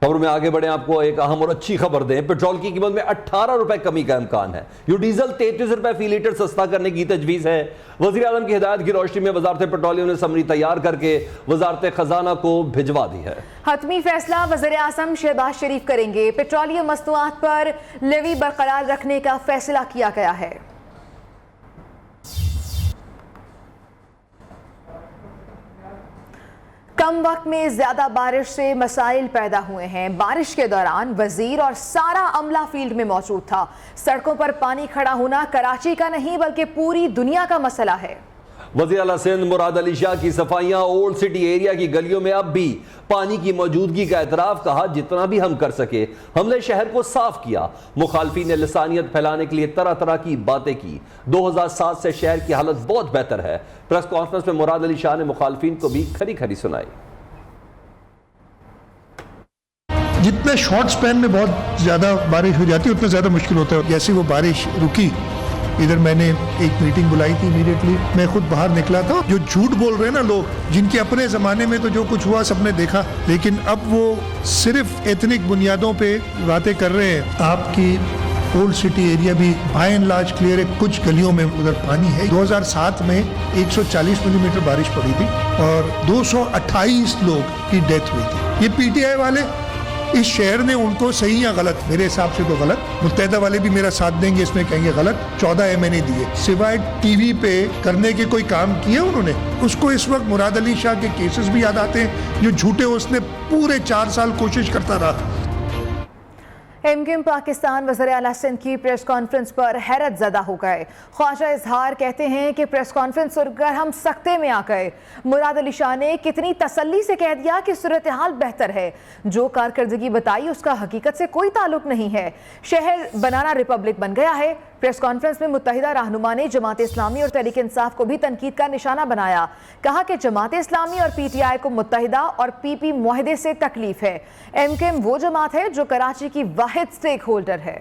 खबर में आगे बढ़े, आपको एक अहम और अच्छी खबर दें। पेट्रोल की कीमत में 18 रुपए कमी का इम्कान है। यो डीजल 33 रुपए फी लीटर सस्ता करने की तजवीज है। वजीर आजम की हिदायत की रोशनी में वजारत पेट्रोलियम ने समरी तैयार करके वजारत खजाना को भिजवा दी है। हतमी फैसला वज़ीर आज़म शहबाज शरीफ करेंगे। पेट्रोलियम मस्तूआत पर लेवी बरकरार रखने का फैसला किया गया है। कम वक्त में ज्यादा बारिश से मसाइल पैदा हुए हैं। बारिश के दौरान वजीर और सारा अमला फील्ड में मौजूद था। सड़कों पर पानी खड़ा होना कराची का नहीं बल्कि पूरी दुनिया का मसला है। वज़ीर आला सिंध मुराद अली शाह की सफाइयां ओल्ड सिटी एरिया की गलियों में अब भी पानी की मौजूदगी का एतराफ, कहा जितना भी हम कर सके हमने शहर को साफ किया। मुखालफीन ने लिसानियत फैलाने के लिए तरह तरह की बातें की। 2007 से शहर की हालत बहुत बेहतर है। प्रेस कॉन्फ्रेंस में मुराद अली शाह ने मुखालफीन को भी खरी खरी सुनाई। जितने शॉर्ट स्पैन में बहुत ज़्यादा बारिश हो जाती है उतना ज़्यादा मुश्किल होता है। जैसे वो बारिश रुकी, इधर मैंने एक मीटिंग बुलाई थी, इमीडिएटली मैं खुद बाहर निकला था। जो झूठ बोल रहे हैं ना लोग, जिनके अपने ज़माने में तो जो कुछ हुआ सबने देखा, लेकिन अब वो सिर्फ एथनिक बुनियादों पे बातें कर रहे हैं। आपकी ओल्ड सिटी एरिया भी बाय एंड लार्ज क्लियर है, कुछ गलियों में उधर पानी है। 2007 में 140 मिलीमीटर बारिश पड़ी थी और 228 लोग की डेथ हुई थी। ये पीटीआई वाले इस शहर ने उनको सही या गलत, मेरे हिसाब से तो गलत, मुत्तहिदा वाले भी मेरा साथ देंगे इसमें, कहेंगे गलत, 14 एमएनए दिए सिवाय टीवी पे करने के कोई काम किए उन्होंने। उसको इस वक्त मुराद अली शाह के केसेस भी याद आते हैं, जो झूठे उसने पूरे 4 साल कोशिश करता रहा। एमक्यूएम पाकिस्तान वज़ीर आला सिंध की प्रेस कॉन्फ्रेंस पर हैरत ज़दा हो गए। ख्वाजा इजहार कहते हैं कि प्रेस कॉन्फ्रेंस सुनकर हम सख्ते में आ गए। मुराद अली शाह ने कितनी तसल्ली से कह दिया कि सूरत हाल बेहतर है। जो कारकर्दगी बताई उसका हकीकत से कोई ताल्लुक नहीं है। शहर बनाना रिपब्लिक बन गया है। प्रेस कॉन्फ्रेंस में मुत्तहिदा रहनुमा ने जमात इस्लामी और तहरीक इंसाफ को भी तनकीद का निशाना बनाया। कहा कि जमात इस्लामी और पीटीआई को मुत्तहिदा और पीपी मुआहदे से तकलीफ है। एमक्यूएम वो जमात है जो कराची की वाहिद स्टेक होल्डर है।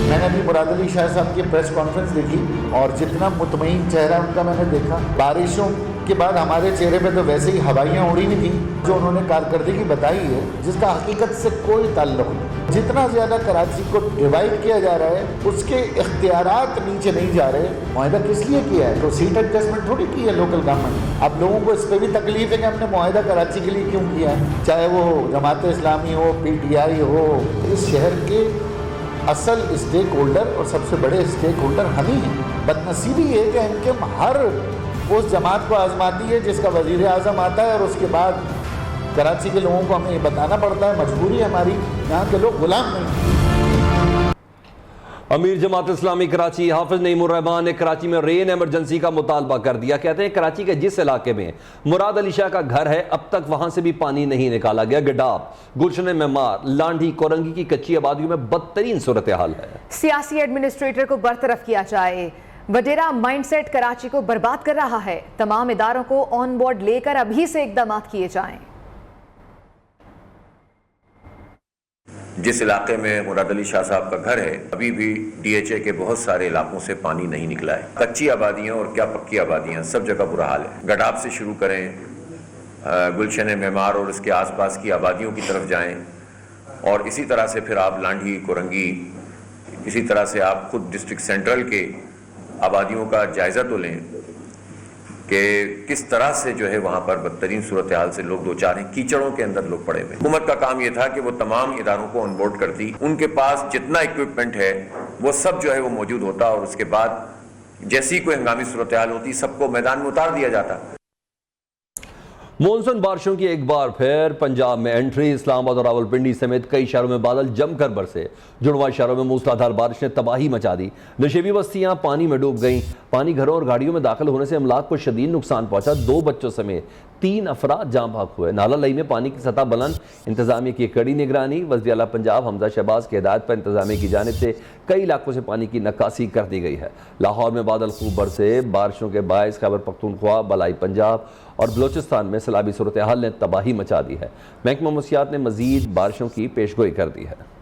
मैंने अभी मुराद अली शाह साहब की प्रेस कॉन्फ्रेंस देखी और जितना मुतमईन चेहरा उनका मैंने देखा, बारिशों के बाद हमारे चेहरे पे तो वैसे ही हवाइयाँ उड़ी हुई थी। जो उन्होंने कारकर्दगी बताई है जिसका हकीकत से कोई ताल्लुक नहीं। जितना ज़्यादा कराची को डिवाइड किया जा रहा है उसके इख्तियारात नीचे नहीं जा रहे। मुआहदा किस लिए किया है? तो सीट एडजस्टमेंट थोड़ी की है लोकल गवर्नमेंट। अब लोगों को इस पर भी तकलीफ है कि हमने मुआहदा कराची के लिए क्यों किया है, चाहे वो जमात इस्लामी हो, पीटीआई हो। इस शहर के असल स्टेक होल्डर और सबसे बड़े स्टेक होल्डर हम ही हैं। बदनसीबी है कि इनके हर उस जमात को आजमाती है जिसका वज़ीर आज़म आता है और उसके बाद कराची के लोगों को हमें ये बताना पड़ता है। मजबूरी है हमारी, यहाँ के लोग गुलाम नहीं। अमीर जमात इस्लामी कराची हाफिज नईमुर रहमान ने कराची में रेन इमरजेंसी का मुतालबा कर दिया। कहते हैं कराची के जिस इलाके में मुराद अली शाह का घर है अब तक वहां से भी पानी नहीं निकाला गया। गडाब, गुलशन मेमार, लांढी, कोरंगी की कच्ची आबादियों में बदतरीन सूरत हाल है। सियासी एडमिनिस्ट्रेटर को बरतरफ किया जाए। वडेरा माइंडसेट कराची को बर्बाद कर रहा है। तमाम इदारों को ऑन बोर्ड लेकर अभी से इकदाम किए जाएं। जिस इलाके में मुराद अली शाह साहब का घर है अभी भी डीएचए के बहुत सारे इलाकों से पानी नहीं निकला है। कच्ची आबादियाँ और क्या पक्की आबादियाँ, सब जगह बुरा हाल है। गडाब से शुरू करें, गुलशन मेमार और इसके आसपास की आबादियों की तरफ जाएं और इसी तरह से फिर आप लांढी, कोरंगी, इसी तरह से आप खुद डिस्ट्रिक्ट सेंट्रल के आबादियों का जायज़ा तो लें कि किस तरह से जो है वहाँ पर बदतरीन सूरत हाल से लोग दो चार हैं। कीचड़ों के अंदर लोग पड़े हुए। हुकूमत का काम ये था कि वो तमाम इदारों को ऑन बोर्ड करती, उनके पास जितना इक्विपमेंट है वो सब जो है वो मौजूद होता और उसके बाद जैसी कोई हंगामी सूरत हाल होती सबको मैदान में उतार दिया जाता। मॉनसून बारिशों की एक बार फिर पंजाब में एंट्री। इस्लामाबाद और रावलपिंडी समेत कई शहरों में बादल जमकर बरसे। जुड़वा शहरों में मूसलाधार बारिश ने तबाही मचा दी। नशेबी बस्तियां पानी में डूब गईं। पानी घरों और गाड़ियों में दाखिल होने से अमलाक को शदीद नुकसान पहुंचा। 2 बच्चों समेत 3 अफराद जाँ भाग हुए। नाला लई में पानी की सतह बुलंद, इंतजामिया की कड़ी निगरानी। वज़ीर आला पंजाब हमजा शहबाज की हिदायत पर इंतजामिया की जानिब से कई इलाकों से पानी की नक्कासी कर दी गई है। लाहौर में बादल खूब बरसे। बारिशों के बायस खैबर पख्तूनख्वा, बलाई पंजाब और बलोचिस्तान में सैलाबी सूरत हाल ने तबाही मचा दी है। महकमा मौसमियात ने मजीद बारिशों की पेशगोई कर दी है।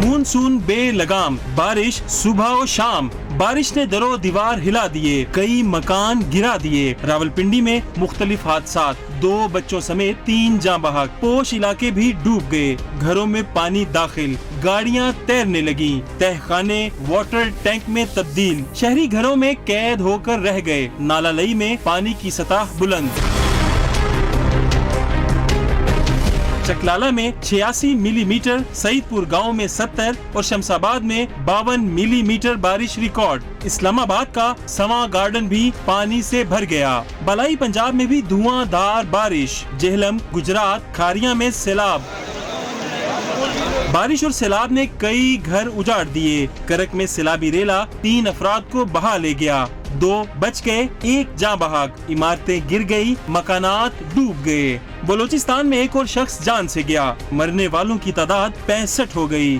मानसून मानसून बेलगाम बारिश सुबह और शाम। बारिश ने दरो दीवार हिला दिए, कई मकान गिरा दिए। रावलपिंडी में मुख्तलिफ हादसात, 2 बच्चों समेत 3 जाँ बहक। पोश इलाके भी डूब गए, घरों में पानी दाखिल, गाड़ियां तैरने लगी, तहखाने वाटर टैंक में तब्दील, शहरी घरों में कैद होकर रह गए। नाला लई में पानी की सतह बुलंद। चकलाला में 86 मिलीमीटर, सईदपुर गांव में 70 और शमशाबाद में 52 मिलीमीटर बारिश रिकॉर्ड। इस्लामाबाद का सवा गार्डन भी पानी से भर गया। बलाई पंजाब में भी धुआंधार बारिश। जेहलम गुजरात खारिया में सैलाब। बारिश और सैलाब ने कई घर उजाड़ दिए। करक में सैलाबी रेला 3 अफराद को बहा ले गया, 2 बच गए, 1 जाँ बहक। इमारतें गिर गई, मकानात डूब गए। बलोचिस्तान में एक और शख्स जान से गया, मरने वालों की तादाद 65 हो गई।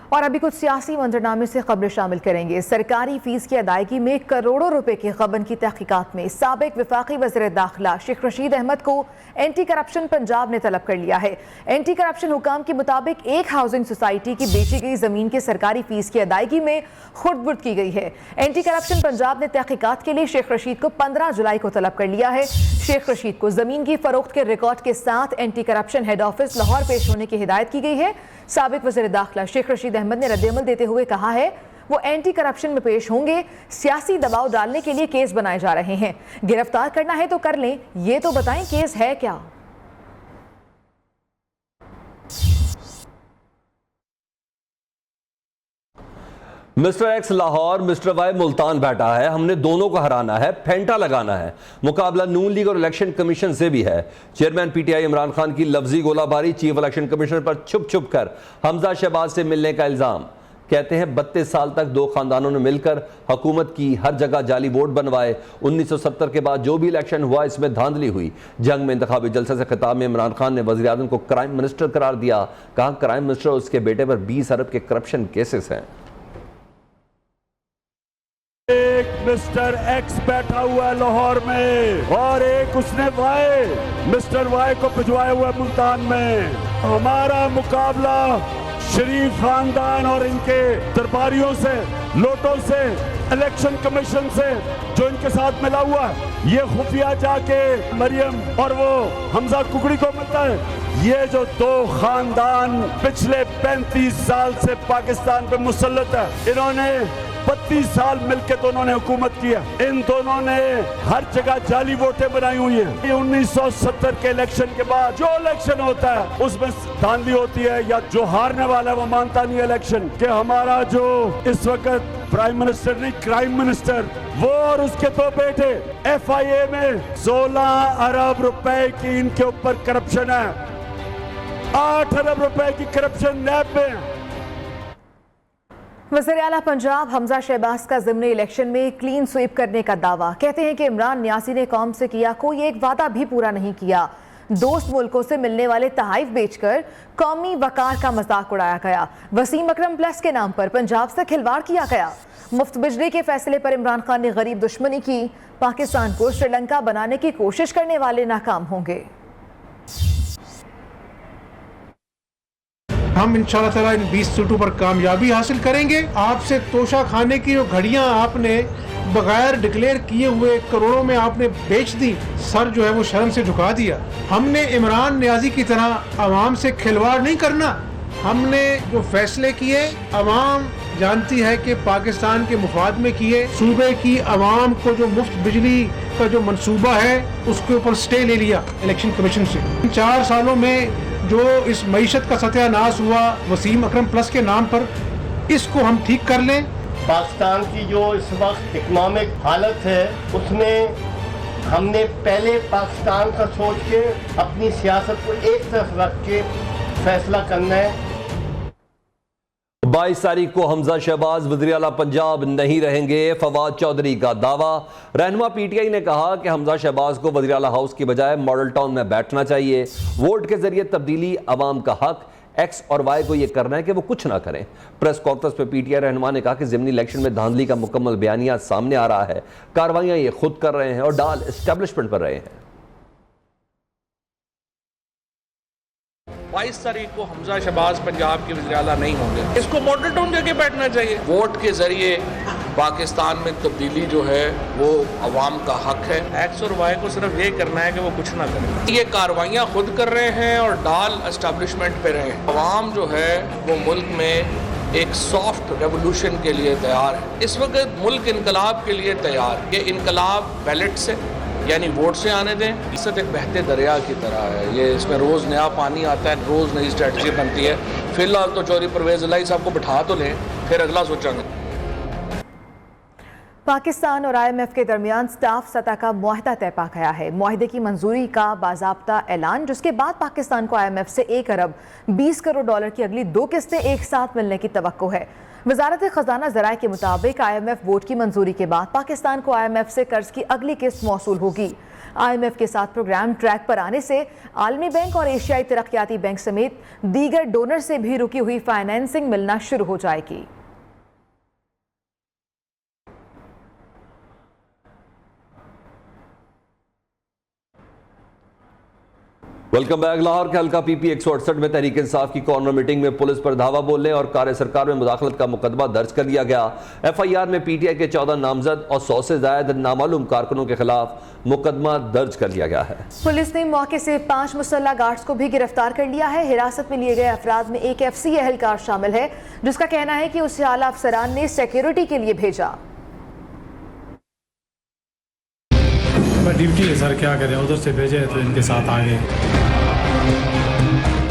और अभी कुछ सियासी मंजरनामे से खबरें शामिल करेंगे। सरकारी फीस की अदायगी में करोड़ों रुपए की गबन की तहकीकात में साबिक वफाकी वज़ीर दाखिला शेख रशीद अहमद को एंटी करप्शन पंजाब ने तलब कर लिया है। एंटी करप्शन हुकाम के मुताबिक एक हाउसिंग सोसाइटी की बेची गई जमीन के सरकारी फीस की अदायगी में खुर्द-बुर्द की गई है। एंटी करप्शन पंजाब ने तहकीकात के लिए शेख रशीद को 15 जुलाई को तलब कर लिया है। शेख रशीद को जमीन की फरोख्त के रिकॉर्ड के साथ anti corruption head office Lahore पेश होने की हिदायत की गई है। साबिक वज़ीर दाखिला शेख रशीद अहमद ने रद्देअमल देते हुए कहा है वो एंटी करप्शन में पेश होंगे। सियासी दबाव डालने के लिए केस बनाए जा रहे हैं। गिरफ्तार करना है तो कर लें, ये तो बताएं केस है क्या। Mister X Lahore, mister Y Multan बैठा है। हमने दोनों को हराना है, फेंटा लगाना है। मुकाबला नून लीग और इलेक्शन कमीशन से भी है। चेयरमैन पीटीआई इमरान खान की लफ्जी गोलाबारी, चीफ इलेक्शन कमिश्नर पर छुप छुप कर हमजा शहबाज से मिलने का इल्जाम। कहते हैं 32 साल तक 2 खानदानों ने मिलकर हुकूमत की, हर जगह जाली वोट बनवाए। 1970 के बाद जो भी इलेक्शन हुआ इसमें धांधली हुई। जंग में इंतखाबी जलसे से खिताब में इमरान खान ने वज़ीर आज़म को क्राइम मिनिस्टर करार दिया। कहा क्राइम मिनिस्टर और उसके बेटे पर 20 अरब के करप्शन केसेस हैं। एक मिस्टर एक्स बैठा हुआ है लाहौर में और एक उसने मिस्टर वाई को भिजवाया हुआ है मुल्तान में। हमारा मुकाबला शरीफ खानदान और इनके दरबारियों से, लोटों से, इलेक्शन कमीशन से जो इनके साथ मिला हुआ है। ये खुफिया जाके मरियम और वो हमजा कुकड़ी को मिलता है। ये जो 2 खानदान पिछले 35 साल से पाकिस्तान पे मुसल्लत है, इन्होंने 32 साल मिलकर दोनों ने हुकूमत किया। इन दोनों ने हर जगह जाली वोटें बनाई हुई हैं। 1970 के इलेक्शन के बाद जो इलेक्शन होता है उसमें धांधली होती है, या जो हारने वाला है वो मानता नहीं इलेक्शन कि हमारा जो इस वक्त प्राइम मिनिस्टर नहीं, क्राइम मिनिस्टर, वो और उसके 2 बेटे FIA में 16 अरब रुपए की इनके ऊपर करप्शन है। 8 अरब रुपए की करप्शन नैब में। वज़ीर आला पंजाब हमजा शहबाज का ज़िमनी इलेक्शन में क्लीन स्वीप करने का दावा। कहते हैं कि इमरान न्यासी ने कौम से किया कोई एक वादा भी पूरा नहीं किया। दोस्त मुल्कों से मिलने वाले तहाइफ बेचकर कौमी वकार का मजाक उड़ाया गया। वसीम अकरम प्लस के नाम पर पंजाब से खिलवाड़ किया गया। मुफ्त बिजली के फैसले पर इमरान खान ने गरीब दुश्मनी की। पाकिस्तान को श्रीलंका बनाने की कोशिश करने वाले नाकाम होंगे। हम इंशाल्लाह ताला इन 20 सीटों पर कामयाबी हासिल करेंगे। आपसे तोशा खाने की जो घड़ियां आपने बगैर डिक्लेयर किए हुए करोड़ों में आपने बेच दी, सर जो है वो शर्म से झुका दिया। हमने इमरान न्याजी की तरह आवाम से खिलवाड़ नहीं करना। हमने जो फैसले किए आवाम जानती है कि पाकिस्तान के मुफाद में किए। सूबे की आवाम को जो मुफ्त बिजली का जो मंसूबा है उसके ऊपर स्टे ले लिया इलेक्शन कमीशन से। 4 सालों में जो इस मईशत का सत्यानाश हुआ वसीम अकरम प्लस के नाम पर, इसको हम ठीक कर लें। पाकिस्तान की जो इस वक्त इकोनॉमिक हालत है उसमें हमने पहले पाकिस्तान का सोच के अपनी सियासत को एक तरफ रख के फैसला करना है। 22 तारीख को हमजा शहबाज वज़ीर आला पंजाब नहीं रहेंगे, फवाद चौधरी का दावा। रहनुमा पीटीआई ने कहा कि हमजा शहबाज को वज़ीर आला हाउस की बजाय मॉडल टाउन में बैठना चाहिए। वोट के जरिए तब्दीली अवाम का हक। एक्स और वाई को यह करना है कि वो कुछ ना करें। प्रेस कॉन्फ्रेंस में पीटीआई रहनुमा ने कहा कि ज़िमनी इलेक्शन में धांधली का मुकम्मल बयानिया सामने आ रहा है। कार्रवाइयां ये खुद कर रहे हैं और डाल एस्टेब्लिशमेंट पर रहे हैं। 22 तारीख को हमजा शहबाज पंजाब के वज़ीर आला नहीं होंगे। इसको मॉडल टाउन जाके बैठना चाहिए। वोट के जरिए पाकिस्तान में तब्दीली जो है वो अवाम का हक है। एक्स और वाई को सिर्फ ये करना है कि वो कुछ ना करें। ये कार्रवाइयाँ खुद कर रहे हैं और डाल एस्टेब्लिशमेंट पे रहे हैं। अवाम जो है वो मुल्क में एक सॉफ्ट रेवोल्यूशन के लिए तैयार है। इस वक्त मुल्क इनकलाब के लिए तैयार। ये इनकलाब बैलेट से यानी वोट से आने दें। इस एक बहते दरिया की तरह है ये, इसमें रोज़ नया पानी आता है, रोज़ नई स्ट्रेटजी बनती है। फिलहाल तो चौधरी परवेज़ इलाही साहब को बिठा तो लें, फिर अगला सोचेंगे। पाकिस्तान और IMF के दरमियान स्टाफ सतह का मुआहदा तय पा गया है। मुआहदे की मंजूरी का बाज़ाब्ता ऐलान, जिसके बाद पाकिस्तान को IMF से 1 अरब 20 करोड़ डॉलर की अगली 2 किस्तें एक साथ मिलने की तवक्को है। वजारत खजाना ज़राए के मुताबिक IMF वोट की मंजूरी के बाद पाकिस्तान को IMF से कर्ज की अगली किस्त मौसूल होगी। IMF के साथ प्रोग्राम ट्रैक पर आने से आलमी बैंक और एशियाई तरक्याती बैंक समेत दीगर डोनर से भी रुकी हुई फाइनेंसिंग मिलना शुरू हो जाएगी। Welcome back. लाहौर के हल्का PP 168 में तहरीक इंसाफ की कॉर्नर मीटिंग में पुलिस पर धावा बोलने और कार्य सरकार में मुदाखलत का मुकदमा दर्ज कर लिया गया। FIR में PTI के 14 नामजद और 100 से ज्यादा नामालूम कारकुनों के खिलाफ मुकदमा दर्ज कर लिया गया है। पुलिस ने मौके से 5 मुसल्ला गार्ड्स को भी गिरफ्तार कर लिया है। हिरासत में लिए गए अफराद में एक FC एहलकार शामिल है, जिसका कहना है कि उसे आला अफसरान ने सिक्योरिटी के लिए भेजा। ड्यूटी है सर, क्या करें, उधर से भेजे तो इनके साथ आ गए।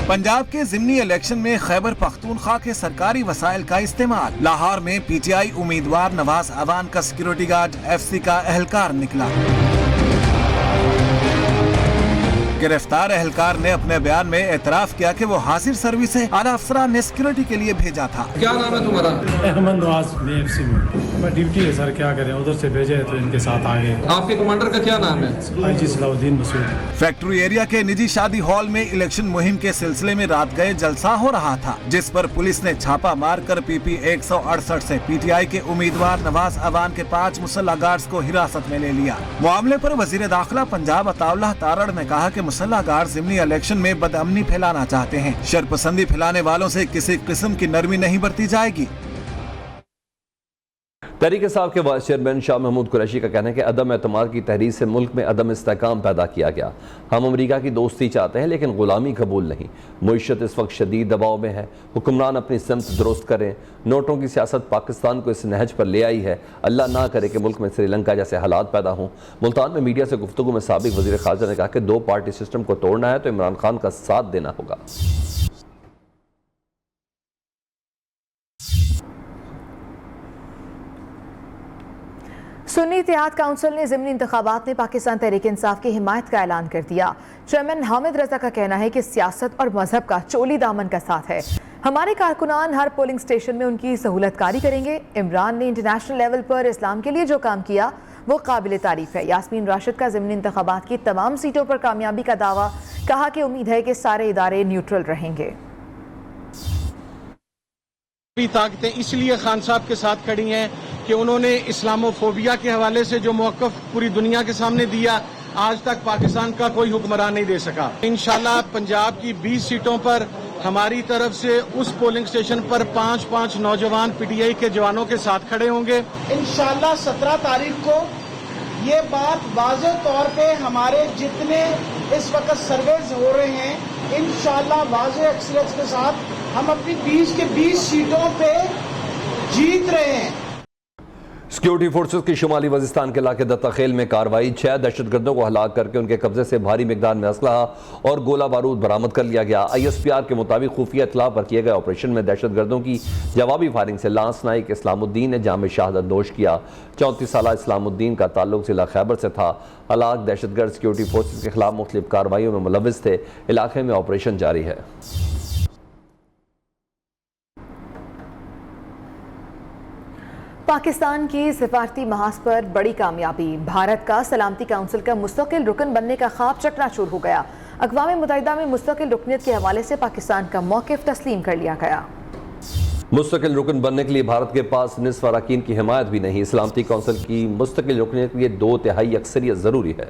पंजाब के ज़िमनी इलेक्शन में खैबर पख्तूनख्वा के सरकारी वसाइल का इस्तेमाल। लाहौर में PTI उम्मीदवार नवाज अवान का सिक्योरिटी गार्ड FC का एहलकार निकला। गिरफ्तार एहलकार ने अपने बयान में एतराफ किया कि वो हाजिर सर्विस से आला अफसरान ने सिक्योरिटी के लिए भेजा था। क्या नाम है तुम्हारा? अहमद नवाज, मैं FC में ड्यूटी है सर, क्या करें, उधर से भेजे तो इनके साथ आ गए। आपके कमांडर का क्या नाम है? IG Salauddin Masood. Factory area के निजी शादी हॉल में इलेक्शन मुहिम के सिलसिले में रात गए जलसा हो रहा था, जिस पर पुलिस ने छापा मारकर PP 168 से PTI के उम्मीदवार नवाज अवान के 5 मुसल्ला गार्ड्स को हिरासत में ले लिया। मामले पर वजीर दाखिला पंजाब अताउल्लाह तारड़ ने कहा कि मुसल्ला गार्ड ज़िमनी इलेक्शन में बदअमनी फैलाना चाहते हैं। शरपसंदी फैलाने वालों से किसी किस्म की नरमी नहीं बरती जाएगी। तहरीक इंसाफ के वाइस चेयरमैन शाह महमूद कुरैशी का कहना है कि अदम एतमाद की तहरीर से मुल्क में अदम इस्तेहकाम पैदा किया गया। हम अमरीका की दोस्ती चाहते हैं लेकिन गुलामी कबूल नहीं। मुईशत इस वक्त शदीद दबाव में है, हुक्मरान अपनी सिमत दुरुस्त करें। नोटों की सियासत पाकिस्तान को इस नहज पर ले आई है। अल्लाह ना करे कि मुल्क में श्रीलंका जैसे हालात पैदा हों। मुल्तान में मीडिया से गुफ्तगू में साबिक वज़ीर ख़ारजा ने कहा कि 2 पार्टी सिस्टम को तोड़ना है तो इमरान खान का साथ देना होगा। सुन्नी इत्तेहाद काउंसिल ने ज़िमनी इंतखाबात में पाकिस्तान तहरीक इंसाफ की हिमायत का ऐलान कर दिया। चेयरमैन हामिद रजा का कहना है कि सियासत और मजहब का चोली दामन का साथ है। हमारे कारकुनान हर पोलिंग स्टेशन में उनकी सहूलतकारी करेंगे। इमरान ने इंटरनेशनल लेवल पर इस्लाम के लिए जो काम किया वो काबिल तारीफ है। यास्मीन राशिद का ज़िमनी इंतखाबात की तमाम सीटों पर कामयाबी का दावा, कहा कि उम्मीद है कि सारे इदारे न्यूट्रल रहेंगे। ताकतें इसलिए खान साहब के साथ खड़ी हैं कि उन्होंने इस्लामोफोबिया के हवाले से जो मौक़िफ़ पूरी दुनिया के सामने दिया, आज तक पाकिस्तान का कोई हुक्मरान नहीं दे सका। इंशाल्लाह पंजाब की 20 सीटों पर हमारी तरफ से उस पोलिंग स्टेशन पर 5-5 नौजवान PTI के जवानों के साथ खड़े होंगे। इंशाल्लाह 17 तारीख को ये बात वाज़े तौर पे हमारे जितने इस वक्त सर्वेज हो रहे हैं, इंशाल्लाह वाज़े एक्सलेंस के साथ हम अपनी 20 के 20 सीटों पे जीत रहे हैं। सिक्योरिटी फोर्सेस की शुमाली वजिस्तान के इलाके दत्ताखेल में कार्रवाई। 6 दहशतगर्दों को हलाक करके उनके कब्जे से भारी मिकदार में असलहा और गोला बारूद बरामद कर लिया गया। ISPR के मुताबिक खुफिया इत्तला पर किए गए ऑपरेशन में दहशतगर्दों की जवाबी फायरिंग से लांस नाइक इस्लामुद्दीन ने जाम शहादत नोश किया। 34 साला इस्लामुद्दीन का ताल्लुक जिला खैबर से था। हलाक दहशतगर्द सिक्योरिटी फोर्सेस के खिलाफ मुख्तलिफ कार्रवाइयों में मुलव्विस थे। इलाके में ऑपरेशन जारी है। पाकिस्तान की सिफारती महाज पर बड़ी कामयाबी। भारत का सलामती काउंसिल का मुस्तकिल रुकन बनने का ख्वाब चकनाचूर हो गया। अक़वाम मुत्तहिदा में मुस्तकिल रुकनियत के हवाले से पाकिस्तान का मौक़िफ़ तस्लीम कर लिया गया। मुस्तकिल रुकन बनने के लिए भारत के पास निस्फ़ अरकान की हिमायत भी नहीं। सलामती काउंसिल की मुस्तकिल रुकनियत के लिए 2/3 अक्सरियत ज़रूरी है।